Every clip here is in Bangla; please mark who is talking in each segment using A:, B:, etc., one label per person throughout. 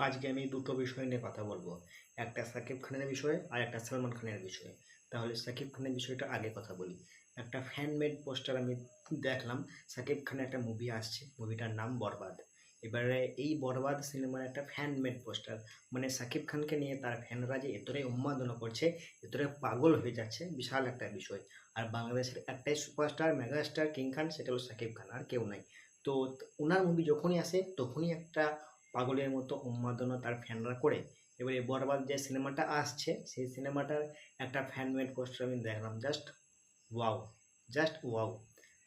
A: আজকে আমি দুটো বিষয় নিয়ে কথা বলবো। একটা শাকিব খানের বিষয়ে আর একটা সালমান খানের বিষয়ে। তাহলে শাকিব খানের বিষয়টা আগে কথা বলি। একটা ফ্যান মেড পোস্টার আমি দেখলাম। শাকিব খানের একটা মুভি আসছে, মুভিটার নাম বরবাদ। এবারে এই বরবাদ সিনেমার একটা ফ্যান মেড পোস্টার, মানে শাকিব খানকে নিয়ে তার ফ্যানরা যে এতটাই উন্মাদনা করছে, এতটাই পাগল হয়ে যাচ্ছে, বিশাল একটা বিষয়। আর বাংলাদেশের একটাই সুপারস্টার, মেগাস্টার, কিং খান, সেটা হলো শাকিব খান, আর কেউ নাই। তো ওনার মুভি যখনই আসে তখনই একটা পাগলের মতো উন্মাদনা তার ফ্যানরা করে। এবারে বরবাদ যে সিনেমাটা আসছে সেই সিনেমাটার একটা ফ্যান মেড পোস্টার আমি দেখলাম। জাস্ট ওয়াও, জাস্ট ওয়াও,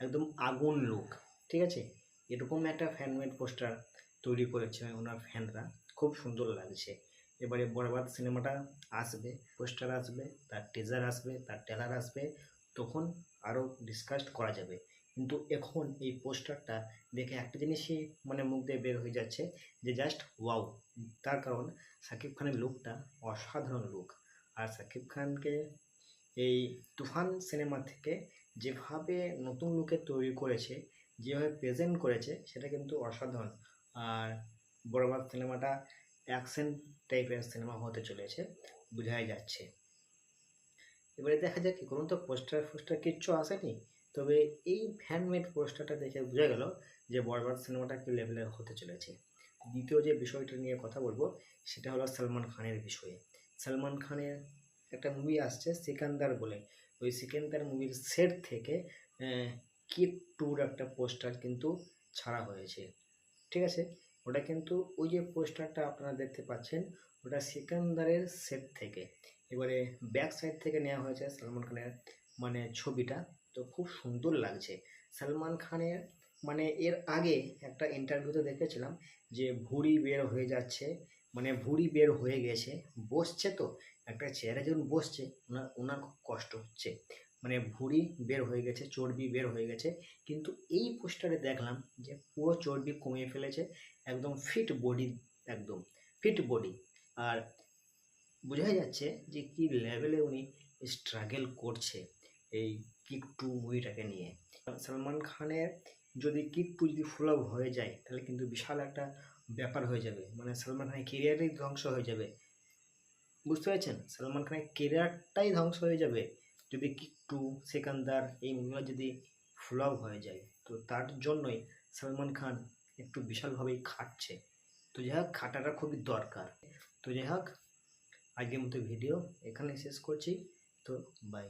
A: একদম আগুন লুক। ঠিক আছে, এরকম একটা ফ্যান মেড পোস্টার তৈরি করেছে ওনার ফ্যানরা, খুব সুন্দর লাগছে। এবারে বরবাদ সিনেমাটা আসবে, পোস্টার আসবে, তার টিজার আসবে, তার ট্রেলার আসবে, তখন আরও ডিসকাস করা যাবে। কিন্তু এখন এই পোস্টারটা দেখে একটা জিনিসই মানে মুখ দিয়ে বের হয়ে যাচ্ছে, যে জাস্ট ওয়াও। তার কারণ শাকিব খানের লুকটা অসাধারণ লুক। আর শাকিব খানকে এই তুফান সিনেমা থেকে যেভাবে নতুন লুকে তৈরি করেছে, যেভাবে প্রেজেন্ট করেছে, সেটা কিন্তু অসাধারণ। আর বরবাদ সিনেমাটা অ্যাকশন টাইপের সিনেমা হতে চলেছে, বোঝাই যাচ্ছে। এবারে দেখা যাক কি করুন, তো পোস্টার ফোস্টার কিচ্ছু আসেনি। তবে এই ফ্যানমেড পোস্টারটা দেখে বোঝা গেল যে বরবাদ সিনেমাটা কি লেভেলের হতে চলেছে। দ্বিতীয় যে বিষয়টা নিয়ে কথা বলবো সেটা হলো সালমান খানের বিষয়ে। সালমান খানের একটা মুভি আসছে সিকান্দার বলে। ওই সিকান্দার মুভির সেট থেকে কিক টুর একটা পোস্টার কিন্তু ছাড়া হয়েছে। ঠিক আছে, ওটা কিন্তু ওই যে পোস্টারটা আপনারা দেখতে পাচ্ছেন, ওটা সিকান্দারের সেট থেকে এবারে ব্যাক সাইড থেকে নেওয়া হয়েছে সালমান খানের মানে ছবিটা। তো খুব সুন্দর লাগছে সালমান খানের। মানে এর আগে একটা ইন্টারভিউতে দেখেছিলাম যে ভুঁড়ি বের হয়ে যাচ্ছে, মানে ভুঁড়ি বের হয়ে গেছে, বসছে তো একটা চেয়ারে যখন বসছে ওনার ওনার খুব কষ্ট হচ্ছে, মানে ভুঁড়ি বের হয়ে গেছে, চর্বি বের হয়ে গেছে। কিন্তু এই পোস্টারে দেখলাম যে পুরো চর্বি কমিয়ে ফেলেছে, একদম ফিট বডি, একদম ফিট বডি। আর বোঝাই যাচ্ছে যে কি লেভেলে উনি স্ট্রাগল করছে এই কিক টু মুভিটাকে নিয়ে। সালমান খানের যদি কিক টু যদি ফ্লপ হয়ে যায় তাহলে কিন্তু বিশাল একটা ব্যাপার হয়ে যাবে, মানে সালমান খানের কেরিয়ারই ধ্বংস হয়ে যাবে। বুঝতে পারছেন, সালমান খানের কেরিয়ারটাই ধ্বংস হয়ে যাবে যদি কিক টু, সিকান্দার এই মুভিগুলো যদি ফ্লপ হয়ে যায়। তো তার জন্যই সালমান খান একটু বিশালভাবেই খাটছে। তো যাই হোক, খাটাটা খুবই দরকার। তো যাই হোক, আজকের মতো ভিডিও এখানে শেষ করছি। তো বাই।